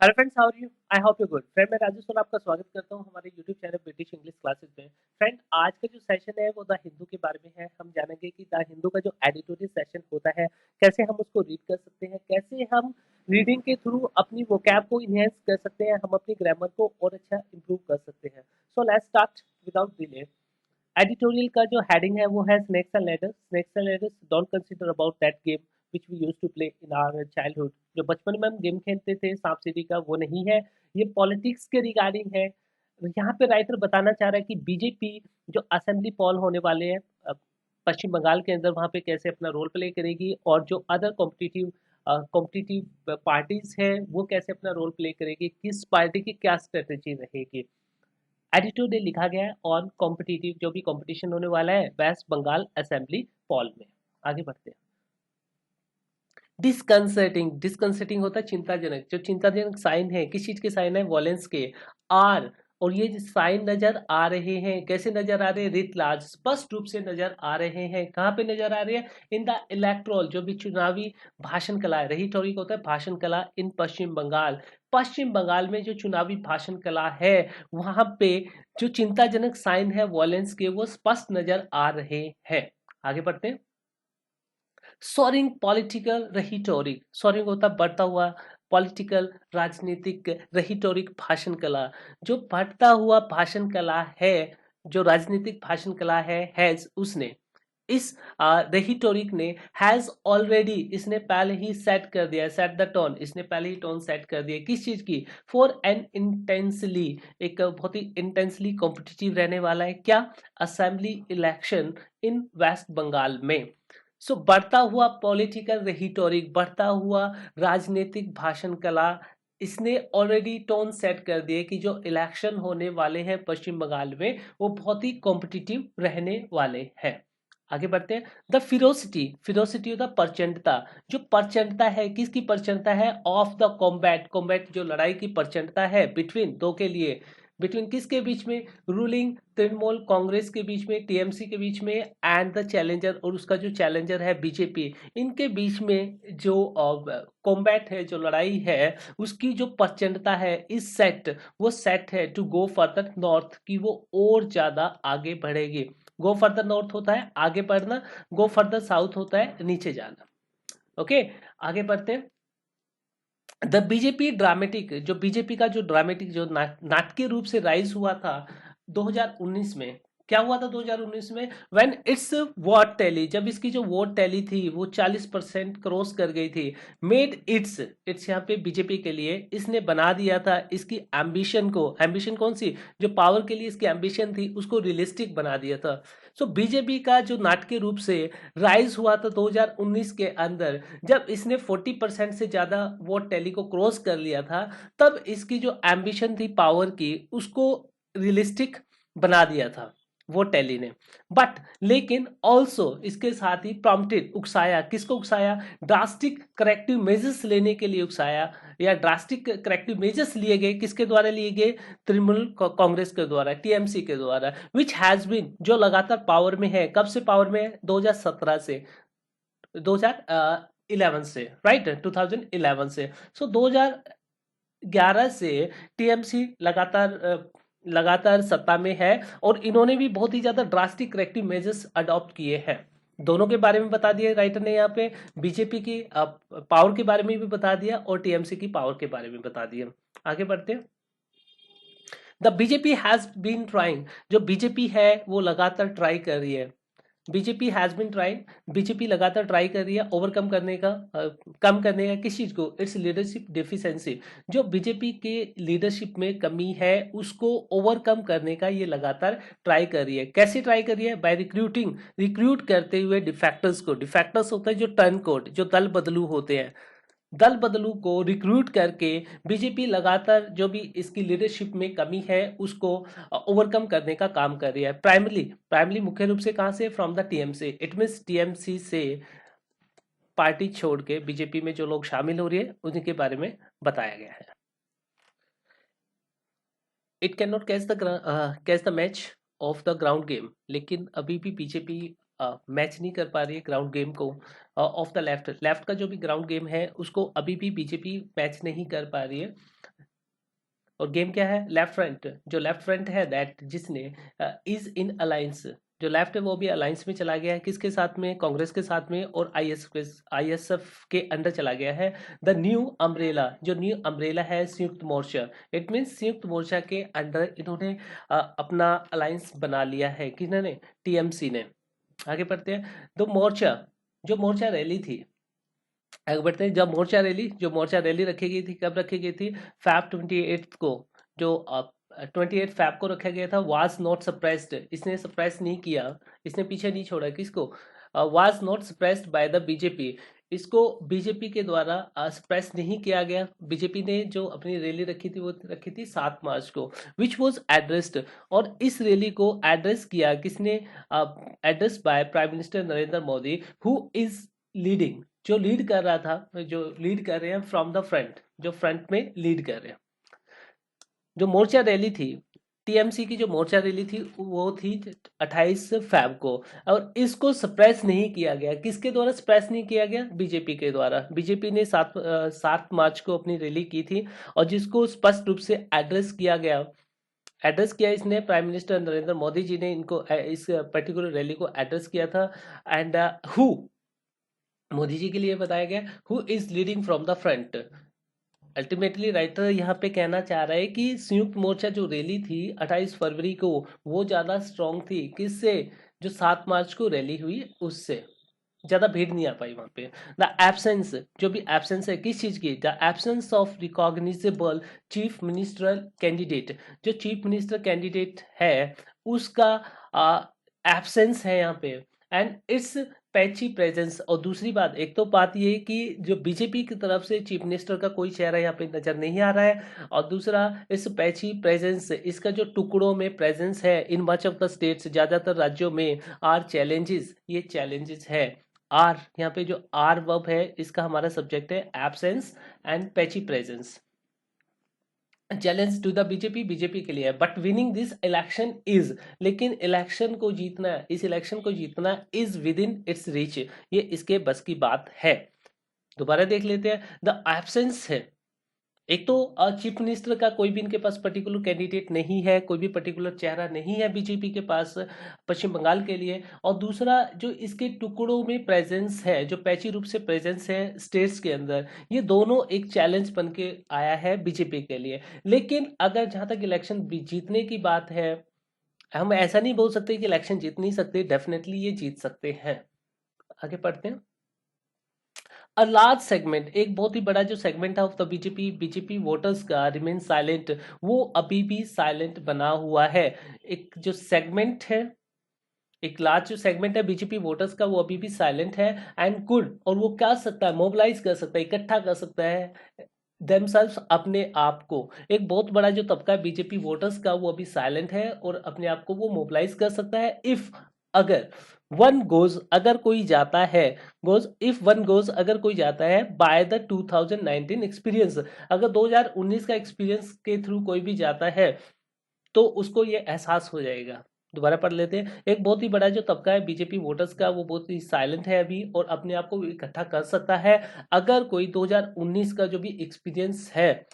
Hello friends, how are you? I hope you good. Friend, मैं राजेश और आपका स्वागत करता हूं हमारे YouTube channel British English classes में। फ्रेंड, आज का जो सेशन है वो द हिंदू के बारे में है। हम जानेंगे कि द हिंदू का जो एडिटोरियल सेशन होता है, कैसे हम उसको रीड कर सकते हैं, कैसे हम रीडिंग के थ्रू अपनी वोकैब को इन्हेंस कर सकते हैं, हम अपनी ग्रामर को और अच्छा इंप्रूव कर सकते हैं। So let's start without delay. Editorial का जो हेडिंग है वो है snakes and ladders. Snakes and ladders, don't consider about that game which we used to play in our childhood. जो बचपन में हम गेम खेलते थे सांप सीढ़ी का, वो नहीं है। ये पॉलिटिक्स के रिगार्डिंग है। यहाँ पे राइटर बताना चाह रहा है कि बीजेपी जो असेंबली पोल होने वाले हैं पश्चिम बंगाल के अंदर, वहाँ पे कैसे अपना रोल प्ले करेगी, और जो अदर कॉम्पिटिटिव पार्टीज है वो कैसे अपना रोल प्ले करेगी, किस पार्टी की क्या स्ट्रेटेजी रहेगी। एडिटोरियल ने लिखा गया है ऑन कॉम्पिटिटिव, जो भी कंपटीशन होने वाला है वेस्ट बंगाल असेंबली पॉल में। आगे बढ़ते हैं। डिस्कंसर्टिंग, डिस्कंसर्टिंग होता है चिंताजनक। जो चिंताजनक साइन है, किस चीज के साइन है? वॉलेंस के। आर, और ये जो साइन नजर आ रहे हैं, कैसे नजर आ रहे हैं? रिट लार्ज, स्पष्ट रूप से नजर आ रहे हैं। कहाँ पे नजर आ रहे हैं? इन द इलेक्ट्रोल, जो भी चुनावी भाषण कला है। रेहिटोरिक होता है भाषण कला इन पश्चिम बंगाल। पश्चिम बंगाल में जो चुनावी भाषण कला है, वहां पे जो चिंताजनक साइन है वॉलेंस के, वो स्पष्ट नजर आ रहे हैं। आगे बढ़ते हैं। सोरिंग पॉलिटिकल रहीटोरिक, सोरिंग होता बढ़ता हुआ, पॉलिटिकल राजनीतिक, रहीटोरिक भाषण कला। जो बढ़ता हुआ भाषण कला है, जो राजनीतिक भाषण कला है, हैज, उसने, इस रेहिटोरिक ने, हैज ऑलरेडी, इसने पहले ही सेट कर दिया, सेट द टोन, इसने पहले ही टोन सेट कर दिया किस चीज की? फॉर एन इंटेंसली, एक बहुत ही इंटेंसली कॉम्पिटिटिव रहने वाला है क्या? Assembly election in West Bengal में। सो बढ़ता हुआ पॉलिटिकल रेहिटोरिक, बढ़ता हुआ राजनीतिक भाषण कला, इसने ऑलरेडी टोन सेट कर दिए कि जो इलेक्शन होने वाले हैं पश्चिम बंगाल में, वो बहुत ही कॉम्पिटिटिव रहने वाले हैं। आगे बढ़ते हैं। द फिरोसिटी, फिरोसिटी होता प्रचंडता। जो प्रचंडता है, किसकी प्रचंडता है? ऑफ द कॉम्बैट, कॉम्बैट जो लड़ाई की प्रचंडता है, बिटवीन, दो के लिए, बिटवीन किसके बीच में? रूलिंग तृणमूल कांग्रेस के बीच में, टीएमसी के बीच में, एंड द चैलेंजर, और उसका जो चैलेंजर है बीजेपी, इनके बीच में जो कॉम्बैट है, जो लड़ाई है, उसकी जो प्रचंडता है, इस सेट, वो सेट है टू गो फर्दर नॉर्थ, की वो और ज्यादा आगे बढ़ेगी। गो फर्दर नॉर्थ होता है आगे बढ़ना, गो फर्दर साउथ होता है नीचे जाना। ओके, आगे बढ़ते हैं। द बीजेपी ड्रामेटिक, जो बीजेपी का जो ड्रामेटिक, जो नाटकीय रूप से राइज हुआ था 2019 में। क्या हुआ था 2019 में? व्हेन इट्स वोट टैली, जब इसकी जो वोट टैली थी वो 40% क्रॉस कर गई थी। मेड इट्स, इट्स यहाँ पे बीजेपी के लिए, इसने बना दिया था इसकी एम्बिशन को, एम्बिशन कौन सी? जो पावर के लिए इसकी एम्बिशन थी, उसको रियलिस्टिक बना दिया था। सो बीजेपी का जो नाटकीय रूप से राइज हुआ था 2019 के अंदर, जब इसने 40% से ज्यादा वोट टैली को क्रॉस कर लिया था, तब इसकी जो एम्बिशन थी पावर की, उसको रियलिस्टिक बना दिया था वो टैली ने। बट लेकिन ऑल्सो इसके साथ ही प्रॉम्प्टेड, उकसाया, किसको उकसाया? ड्रास्टिक करेक्टिव मेजर्स लेने के लिए उकसाया, या ड्रास्टिक करेक्टिव मेजर्स लिए गए, किसके द्वारा लिए गए? तृणमूल कांग्रेस के द्वारा, टीएमसी के द्वारा, विच हैज बीन, जो लगातार पावर में है। कब से पावर में है? 2017 से, 2011 से, राइट, 2011 से। सो 2011 से टीएमसी लगातार सत्ता में है, और इन्होंने भी बहुत ही ज्यादा ड्रास्टिक करेक्टिव मेजर्स अडॉप्ट किए हैं। दोनों के बारे में बता दिया राइटर ने यहाँ पे, बीजेपी की पावर के बारे में भी बता दिया, और टीएमसी की पावर के बारे में बता दिया। आगे बढ़ते हैं। The BJP has been trying, जो बीजेपी है वो लगातार ट्राई कर रही है। BJP has been trying, BJP लगातार ट्राई कर रही है ओवरकम करने का, कम करने का, किस चीज को? इट्स लीडरशिप डेफिशिएंसी, जो बीजेपी के लीडरशिप में कमी है उसको ओवरकम करने का ये लगातार ट्राई कर रही है। कैसे ट्राई कर रही है? बाय रिक्रूटिंग, रिक्रूट करते हुए डिफेक्टर्स को। डिफेक्टर्स होता है जो टर्न कोड, जो दल बदलू होते हैं, दल बदलू को रिक्रूट करके बीजेपी लगातार जो भी इसकी लीडरशिप में कमी है उसको ओवरकम करने का काम कर रही है। प्राइमरली, प्राइमरली मुख्य रूप से कहां से? From the TMC, it means TMC से पार्टी छोड़ के बीजेपी में जो लोग शामिल हो रही है उनके बारे में बताया गया है। It can not catch the match of the ground game, लेकिन अभी भी बीजेपी मैच नहीं कर पा रही है ग्राउंड गेम को ऑफ द लेफ्ट। लेफ्ट का जो भी ग्राउंड गेम है उसको अभी भी बीजेपी मैच नहीं कर पा रही है। और गेम क्या है? Left front. जो लेफ्ट फ्रंट है दैट जिसने इज इन अलायंस, जो लेफ्ट है वो भी अलायंस में चला गया है, किसके साथ में? कांग्रेस के साथ में, और आईएसएफ के अंडर चला गया है। द न्यू अम्ब्रेला, जो न्यू अम्ब्रेला है संयुक्त मोर्चा, इट मीन्स संयुक्त मोर्चा के अंडर इन्होंने अपना अलायंस बना लिया है। किन्होंने? टीएमसी ने। आगे बढ़ते हैं। तो मोर्चा, जो मोर्चा रैली थी, आगे बढ़ते हैं। जब मोर्चा रैली, जो मोर्चा रैली रखी गई थी, कब रखी गई थी? फैब 28 को, जो 28 फैब को रखा गया था। वाज नॉट सप्रेस्ड, इसने सप्रेस नहीं किया, इसने पीछे नहीं छोड़ा। किसको? Was not suppressed by the BJP, इसको बीजेपी के द्वारा सप्रेस नहीं किया गया। बीजेपी ने जो अपनी रैली रखी थी वो रखी थी 7 मार्च को, विच वॉज एड्रेस्ड, और इस रैली को एड्रेस किया किसने? Address by prime minister Narendra Modi, who is leading, जो लीड कर रहा था, जो लीड कर रहे हैं फ्रॉम द फ्रंट, जो फ्रंट में लीड कर रहे हैं। जो मोर्चा रैली थी, टीएमसी की जो मोर्चा रैली थी वो थी 28 फैब को, और इसको सप्रेस नहीं किया गया। किसके द्वारा सप्रेस नहीं किया गया? बीजेपी के द्वारा। बीजेपी ने 7 मार्च को अपनी रैली की थी, और जिसको स्पष्ट रूप से एड्रेस किया गया, एड्रेस किया इसने प्राइम मिनिस्टर नरेंद्र मोदी जी ने, इनको इस पर्टिकुलर रैली को एड्रेस किया था। एंड हु, मोदी जी के लिए बताया गया, who is leading from the front. Ultimately writer यहाँ पे कहना चाह रहा है कि संयुक्त मोर्चा जो रैली थी 28 फरवरी को, वो ज्यादा स्ट्रांग थी। किससे? जो 7 मार्च को रैली हुई उससे ज्यादा भीड़ नहीं आ पाई वहां पे। द एब्सेंस, जो भी एब्सेंस है किस चीज की? The absence of recognizable chief minister candidate, जो चीफ मिनिस्टर कैंडिडेट है उसका एब्सेंस है यहाँ पे। एंड इट्स पैची प्रेजेंस, और दूसरी बात, एक तो बात ये कि जो बीजेपी की तरफ से चीफ मिनिस्टर का कोई चेहरा यहाँ पे नजर नहीं आ रहा है, और दूसरा इस पैची प्रेजेंस, इसका जो टुकड़ों में प्रेजेंस है in much of the states, ज्यादातर राज्यों में, आर चैलेंजेस, ये चैलेंजेस है। आर, यहाँ पे जो आर वर्ब है इसका हमारा सब्जेक्ट है absence and patchy presence. Challenge to the BJP, BJP के लिए है, but winning this election is, लेकिन इलेक्शन को जीतना, इस इलेक्शन को जीतना is within its reach, ये इसके बस की बात है। दोबारा देख लेते हैं। द एब्सेंस है, एक तो चीफ मिनिस्टर का कोई भी इनके पास पर्टिकुलर कैंडिडेट नहीं है, कोई भी पर्टिकुलर चेहरा नहीं है बीजेपी के पास पश्चिम बंगाल के लिए, और दूसरा जो इसके टुकड़ों में प्रेजेंस है, जो पैची रूप से प्रेजेंस है स्टेट्स के अंदर, ये दोनों एक चैलेंज बन के आया है बीजेपी के लिए। लेकिन अगर जहां तक इलेक्शन जीतने की बात है, हम ऐसा नहीं बोल सकते कि इलेक्शन जीत नहीं सकते, डेफिनेटली ये जीत सकते हैं। आगे पढ़ते हैं। अ लार्ज सेगमेंट, एक बहुत ही बड़ा जो सेगमेंट है ऑफ द बीजेपी वोटर्स का रिमेन साइलेंट, वो अभी भी साइलेंट बना हुआ है। एक जो सेगमेंट है, एक लार्ज जो सेगमेंट है बीजेपी वोटर्स का, वो अभी भी साइलेंट है। एंड गुड, और वो क्या सकता है? मोबिलाइज कर सकता है, इकट्ठा कर सकता है themselves, अपने आप को। एक बहुत बड़ा जो तबका है बीजेपी वोटर्स का, वो अभी साइलेंट है और अपने आप को वो मोबिलाइज कर सकता है। इफ, अगर वन गोज, अगर कोई जाता है, गोज, इफ वन गोज, अगर कोई जाता है बाय द 2019 एक्सपीरियंस, अगर 2019 का एक्सपीरियंस के थ्रू कोई भी जाता है तो उसको ये एहसास हो जाएगा। दोबारा पढ़ लेते हैं। एक बहुत ही बड़ा जो तबका है बीजेपी वोटर्स का, वो बहुत ही साइलेंट है अभी और अपने आप को इकट्ठा कर सकता है अगर कोई 2019 का जो भी एक्सपीरियंस है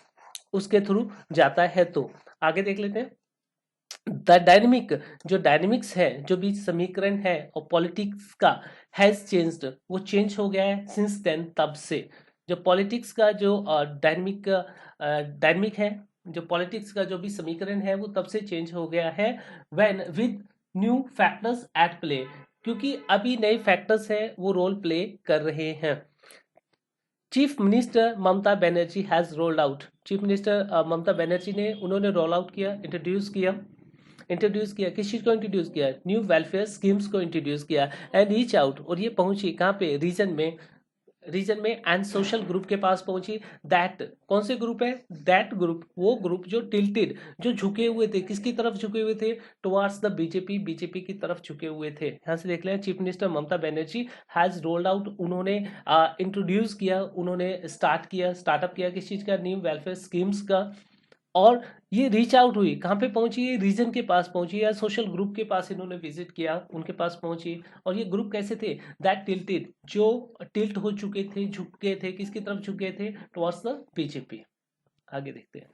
उसके थ्रू जाता है तो। आगे देख लेते हैं। द डायनेमिक, जो डायनेमिक्स है, जो भी समीकरण है और पॉलिटिक्स का, हैज चेंज्ड, वो चेंज हो गया है सिंस देन, तब से। जो पॉलिटिक्स का जो डायनेमिक है, जो पॉलिटिक्स का जो भी समीकरण है वो तब से चेंज हो गया है। When with new factors at play, क्योंकि अभी नए फैक्टर्स हैं वो रोल प्ले कर रहे हैं। Chief minister Mamata Banerjee has rolled out, chief minister Mamata Banerjee ने, उन्होंने रोल आउट किया, इंट्रोड्यूस किया किस चीज को इंट्रोड्यूस किया? न्यू वेलफेयर स्कीम्स को इंट्रोड्यूस किया। एंड रीच आउट, और ये पहुंची कहाँ पे? रीजन में एंड सोशल ग्रुप के पास पहुंची। दैट, कौन से ग्रुप है? दैट ग्रुप, वो ग्रुप जो टिल्टेड, जो झुके हुए थे, किसकी तरफ झुके हुए थे? टुवार्ड्स द बीजेपी की तरफ झुके हुए थे। यहां से देख लें। Chief minister Mamata Banerjee has rolled out, उन्होंने इंट्रोड्यूस किया, उन्होंने स्टार्टअप किया किस चीज का? न्यू वेलफेयर स्कीम्स का। और ये रीच आउट हुई, कहाँ पे पहुंची? ये रीजन के पास पहुंची, या सोशल ग्रुप के पास इन्होंने विजिट किया, उनके पास पहुंची। और ये ग्रुप कैसे थे? दैट टिल्टेड, जो टिल्ट हो चुके थे, झुके थे, किसकी तरफ झुके थे? Towards the BJP. आगे देखते हैं।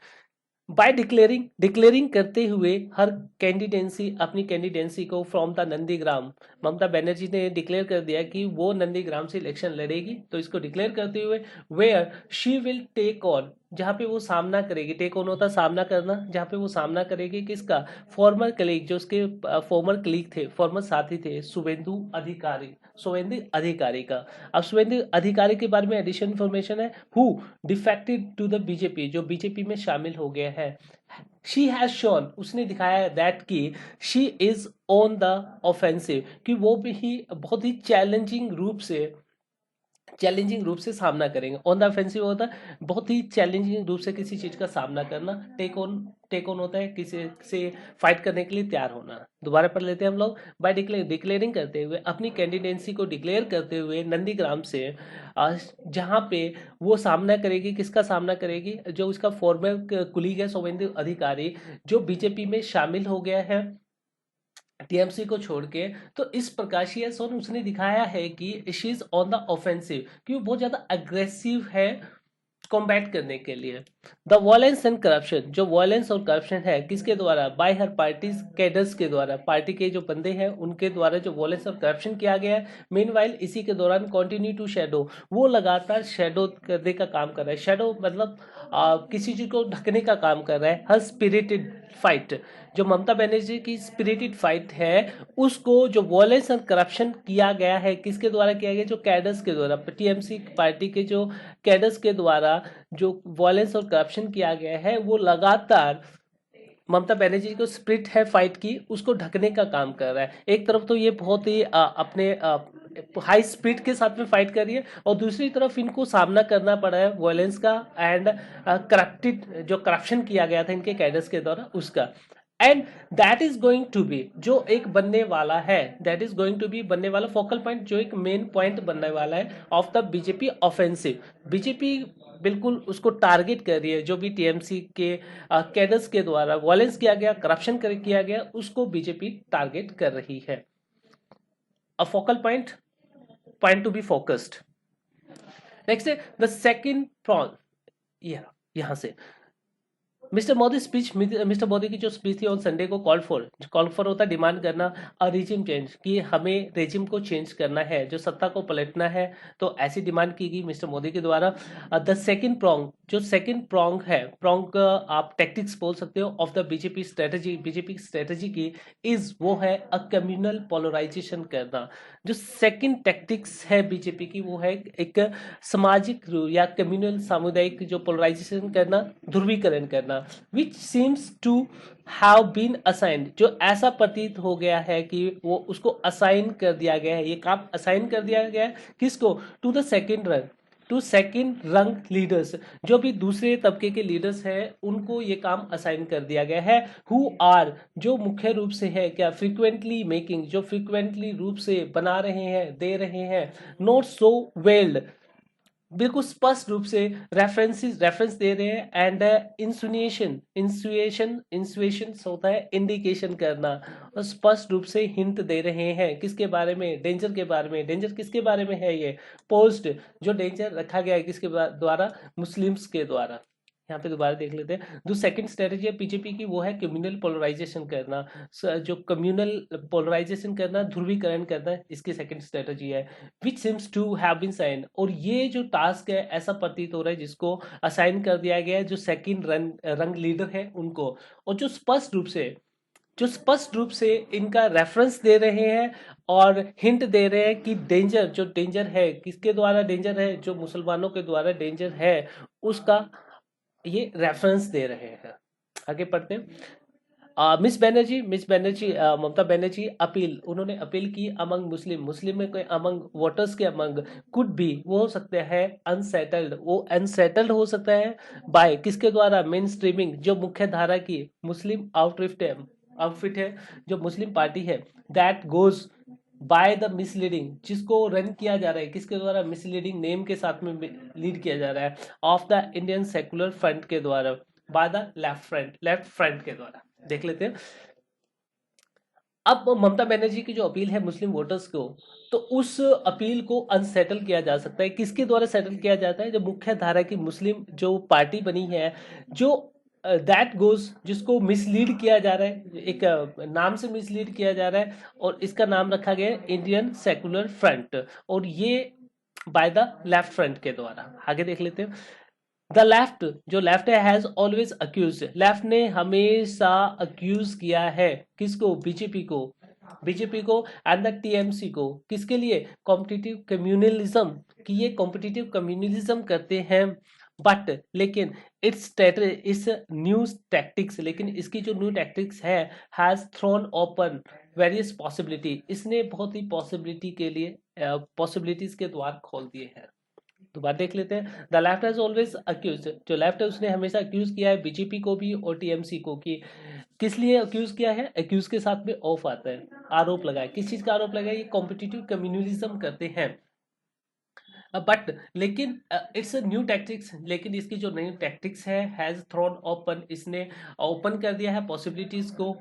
बाय डिक्लेयरिंग करते हुए हर कैंडिडेंसी अपनी कैंडिडेंसी को फ्रॉम द नंदीग्राम, ममता बनर्जी ने डिक्लेयर कर दिया कि वो नंदीग्राम से इलेक्शन लड़ेगी। तो इसको डिक्लेयर करते हुए where she will take on, जहाँ पे वो सामना करेगी, टेक ऑन होता सामना करना, जहाँ पे वो सामना करेगी किसका, फॉर्मर कलीग, जो उसके फॉर्मर कलीग थे, फॉर्मर साथी थे, शुभेंदु अधिकारी का। अब शुभेंदु अधिकारी के बारे में एडिशनल इन्फॉर्मेशन है, who defected to the BJP, जो बीजेपी में शामिल हो गया है। शी हैज शोन, उसने दिखाया दैट कि she is on the offensive, कि वो भी ही बहुत ही चैलेंजिंग रूप से सामना करेंगे। ऑन द ऑफेंसिव होता है बहुत ही चैलेंजिंग रूप से किसी चीज का सामना करना। टेक ऑन होता है किसी से फाइट करने के लिए तैयार होना। दोबारा पढ़ लेते हैं हम लोग। बाय डिक्लेयरिंग करते हुए, अपनी कैंडिडेंसी को डिक्लेयर करते हुए नंदीग्राम से, जहाँ पे वो सामना करेगी, किसका सामना करेगी, जो उसका फॉर्मर कुलीग है शुभेंदु अधिकारी, जो बीजेपी में शामिल हो गया है टीएमसी को छोड़ के। तो इस प्रकार सोन उसने दिखाया है कि she is on the offensive, कि वो बहुत ज्यादा अग्रेसिव है कॉम्बैट करने के लिए। द वायलेंस एंड करप्शन, जो वायलेंस और करप्शन है किसके द्वारा, बाय हर पार्टी कैडर्स के द्वारा, पार्टी के जो बंदे हैं उनके द्वारा जो वायलेंस और करप्शन किया गया है। मीनवाइल इसी के दौरान कंटिन्यू टू शेडो, वो लगातार शेडो करने का काम कर रहा है। शेडो मतलब किसी चीज को ढकने का काम कर रहा है। हर स्पिरिटेड फाइट, जो ममता बनर्जी की स्पिरिटेड फाइट है, उसको जो वायलेंस और करप्शन किया गया है किसके द्वारा किया गया, जो कैडर्स के द्वारा, टीएमसी पार्टी के जो कैडर्स के द्वारा जो वायलेंस और करप्शन किया गया है, वो लगातार ममता बनर्जी को स्प्रिट है फाइट की, उसको ढकने का काम कर रहा है। एक तरफ तो ये बहुत ही अपने हाई स्पीड के साथ में फाइट कर रही है, और दूसरी तरफ इनको सामना करना पड़ा है वायलेंस का एंड करप्टेड, जो करप्शन किया गया था इनके कैडर्स के द्वारा, उसका। And that is going to be, जो एक बनने वाला है, that is going to be बनने वाला फोकल पॉइंट, जो एक मेन पॉइंट बनने वाला है of the BJP offensive. BJP बिल्कुल उसको टारगेट कर रही है, जो भी टीएमसी के कैडर्स के द्वारा वायलेंस किया गया, करप्शन किया गया, उसको बीजेपी टारगेट कर रही है। A focal point to be focused. Next है द सेकंड प्रॉन, यहां से मिस्टर मोदी की जो स्पीच थी ऑन संडे को, कॉल फॉर होता है डिमांड करना अ रिजिम चेंज, कि हमें रेजिम को चेंज करना है, जो सत्ता को पलटना है। तो ऐसी डिमांड की गई मिस्टर मोदी के द्वारा। द सेकंड प्रॉन्ग, जो सेकंड प्रॉन्ग है, प्रॉन्ग आप टैक्टिक्स बोल सकते हो ऑफ द बीजेपी स्ट्रेटजी की, इज वो है अ कम्युनल पोलराइजेशन करना। जो सेकंड टैक्टिक्स है बीजेपी की, वो है एक सामाजिक या कम्युनल, सामुदायिक जो पोलराइजेशन करना, ध्रुवीकरण करना, which seems to have been assigned, जो ऐसा प्रतीत हो गया है कि वो उसको असाइन कर दिया गया है, ये काम असाइन कर दिया गया है किसको, टू सेकंड रंग लीडर्स, जो भी दूसरे तबके के लीडर्स हैं उनको ये काम असाइन कर दिया गया है। हु आर, जो मुख्य रूप से है क्या, फ्रीक्वेंटली मेकिंग, जो फ्रीक्वेंटली रूप से बना रहे हैं, दे रहे हैं, नॉट सो वेल्ड, बिल्कुल स्पष्ट रूप से रेफरेंस दे रहे हैं। एंड इंसुएशन होता है इंडिकेशन करना, और स्पष्ट रूप से हिंट दे रहे हैं किसके बारे में, डेंजर के बारे में। डेंजर किसके बारे में है, ये पोस्ट, जो डेंजर रखा गया है किसके द्वारा, मुस्लिम्स के द्वारा। यहाँ पे दोबारा देख लेते हैं। जो सेकंड स्ट्रेटेजी है बीजेपी की, वो है कम्युनल पोलराइजेशन करना, जो कम्युनल पोलराइजेशन करना, ध्रुवीकरण करना, इसकी सेकंड स्ट्रेटेजी है। Which seems to have been sign, और ये जो टास्क है ऐसा प्रतीत हो रहा है जिसको असाइन कर दिया गया है जो सेकंड रंग लीडर है उनको, और जो स्पष्ट रूप से इनका रेफरेंस दे रहे हैं और हिंट दे रहे हैं कि डेंजर है, किसके द्वारा डेंजर है, जो मुसलमानों के द्वारा डेंजर है, उसका ये रेफरेंस दे रहे हैं। आगे पढ़ते हैं। मिस बनर्जी ममता बनर्जी अपील, उन्होंने अपील की अमंग मुस्लिम में कोई अमंग वोटर्स के अमंग, कुड बी, वो हो सकता है अनसेटल्ड, वो अनसेटल्ड हो सकता है बाय किसके द्वारा, मेन स्ट्रीमिंग, जो मुख्य धारा की मुस्लिम आउटफिट है, जो मुस्लिम पार्टी है, that goes by the misleading, जिसको रन किया जा रहा है किसके द्वारा, मिसलीडिंग नेम के साथ में लीड किया जा रहा है, of the Indian secular front के द्वारा, बाय द लेफ्ट फ्रंट के द्वारा। देख लेते हैं। अब ममता बनर्जी की जो अपील है मुस्लिम वोटर्स को, तो उस अपील को अनसेटल किया जा सकता है, किसके द्वारा सेटल किया जाता है, जो मुख्य धारा की मुस्लिम जो पार्टी बनी है, जो दैट गोज, जिसको मिसलीड किया जा रहा है, एक नाम से मिसलीड किया जा रहा है, और इसका नाम रखा गया है इंडियन सेकुलर फ्रंट, और ये बाय द लेफ्ट फ्रंट के द्वारा। आगे देख लेते हैं। द लेफ्ट, जो लेफ्ट है, हैज ऑलवेज अक्यूज, लेफ्ट ने हमेशा अक्यूज किया है किसको, बीजेपी को, बीजेपी को एंड द टीएमसी को, किसके लिए, कॉम्पिटिटिव कम्युनलिज्म, कि ये कॉम्पिटिटिव कम्युनलिज्म करते हैं, बट लेकिन इट्स न्यू टैक्टिक्स, लेकिन इसकी जो न्यू टैक्टिक्स है, has throne open various possibility, इसने बहुत ही पॉसिबिलिटी के लिए पॉसिबिलिटीज के द्वार खोल दिए हैं। तो बात देख लेते हैं। The left has always accuse, जो लेफ्ट है उसने हमेशा अक्यूज किया है बीजेपी को भी और टीएमसी को, कि किस लिए अक्यूज किया है, अक्यूज के साथ में ऑफ आता है, आरोप लगाया, किस चीज का आरोप लगाया, ये कॉम्पिटिटिव कम्युनलिज्म करते हैं, बट लेकिन इट्स न्यू टैक्टिक्स, लेकिन इसकी जो नई टैक्टिक्स है, हैज थ्रोन ओपन, इसने ओपन कर दिया है पॉसिबिलिटीज को,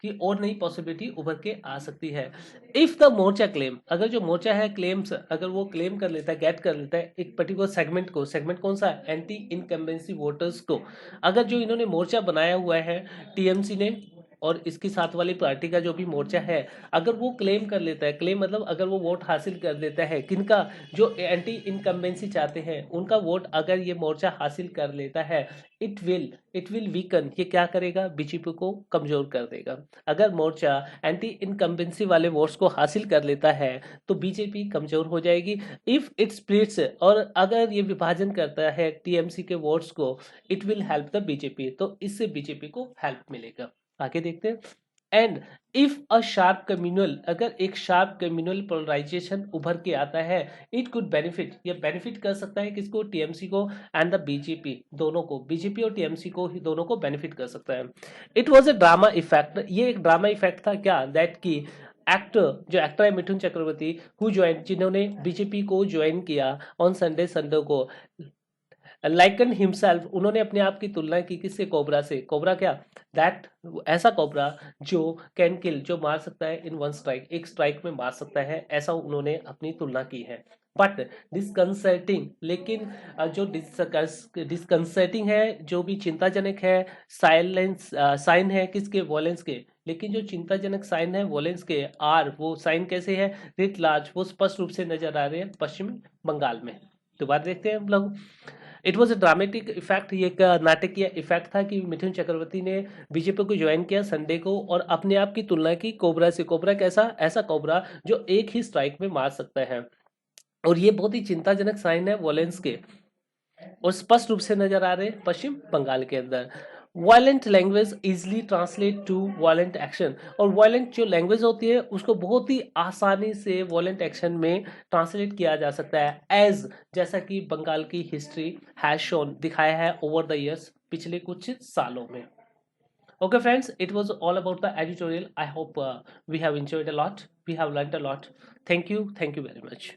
कि और नई पॉसिबिलिटी उभर के आ सकती है। इफ द मोर्चा क्लेम, अगर जो मोर्चा है क्लेम्स, अगर वो क्लेम कर लेता है, गेट कर लेता है एक पर्टिकुलर सेगमेंट को, सेगमेंट कौन सा, एंटी इनकम्बेंसी वोटर्स को, अगर जो इन्होंने मोर्चा बनाया हुआ है टीएमसी ने और इसके साथ वाली पार्टी का जो भी मोर्चा है, अगर वो क्लेम कर लेता है, क्लेम मतलब अगर वो वोट हासिल कर लेता है, किनका, जो एंटी इनकम्बेंसी चाहते हैं उनका वोट अगर ये मोर्चा हासिल कर लेता है, इट विल वीकन, ये क्या करेगा, बीजेपी को कमजोर कर देगा। अगर मोर्चा एंटी इनकम्बेंसी वाले वोट्स को हासिल कर लेता है तो बीजेपी कमजोर हो जाएगी। इफ इट स्प्लिट्स, और अगर ये विभाजन करता है टीएमसी के वोट्स को, it will help the BJP, तो इससे बीजेपी को हेल्प मिलेगा। आगे देखते हैं। And if a sharp communal, अगर एक शार्प कम्युनल पोलराइजेशन उभर के आता है, इट कुड बेनिफिट, ये बेनिफिट कर सकता है किसको, टीएमसी को एंड द बीजेपी, दोनों को, बीजेपी और टीएमसी को ही, दोनों को बेनिफिट कर सकता है। It was a drama effect, ये एक ड्रामा इफेक्ट था, क्या, दैट की एक्टर, जो एक्टर है मिथुन चक्रवर्ती, हु ज्वाइन, जिन्होंने बीजेपी को ज्वाइन किया ऑन संडे संडे को, लाइकन हिमसेल्फ, उन्होंने अपने आप की तुलना की किससे, कोबरा से, कोबरा क्या, दैट, ऐसा कोबरा जो कैन किल, जो मार सकता है इन वन स्ट्राइक, एक स्ट्राइक में मार सकता है, ऐसा उन्होंने अपनी तुलना की है। बट डिस्कंसर्टिंग, लेकिन जो डिस्कंसर्टिंग है, जो भी चिंताजनक है, साइलेंस साइन है किसके, वॉयलेंस के, लेकिन जो चिंताजनक साइन है वॉयलेंस के, आर वो साइन कैसे है, रिट लार्ज, वो स्पष्ट रूप से नजर आ रहे हैं पश्चिम बंगाल में। तो बात देखते हैं हम लोग। It was a dramatic effect, ये एक नाटकीय इफेक्ट था कि मिथुन चक्रवर्ती ने बीजेपी को ज्वाइन किया संडे को और अपने आप की तुलना की कोबरा से। कोबरा कैसा, ऐसा कोबरा जो एक ही स्ट्राइक में मार सकता है, और ये बहुत ही चिंताजनक साइन है वॉलेंस के, और स्पष्ट रूप से नजर आ रहे हैं पश्चिम बंगाल के अंदर। Violent language easily translate to violent action, और वायलेंट जो लैंग्वेज होती है उसको बहुत ही आसानी से वायलेंट एक्शन में ट्रांसलेट किया जा सकता है, एज, जैसा कि बंगाल की हिस्ट्री हैज शोन, दिखाया है ओवर द इयर्स, पिछले कुछ सालों में। Okay friends, it was all about the editorial. I hope we have enjoyed a lot, we have learned a lot. Thank you very much.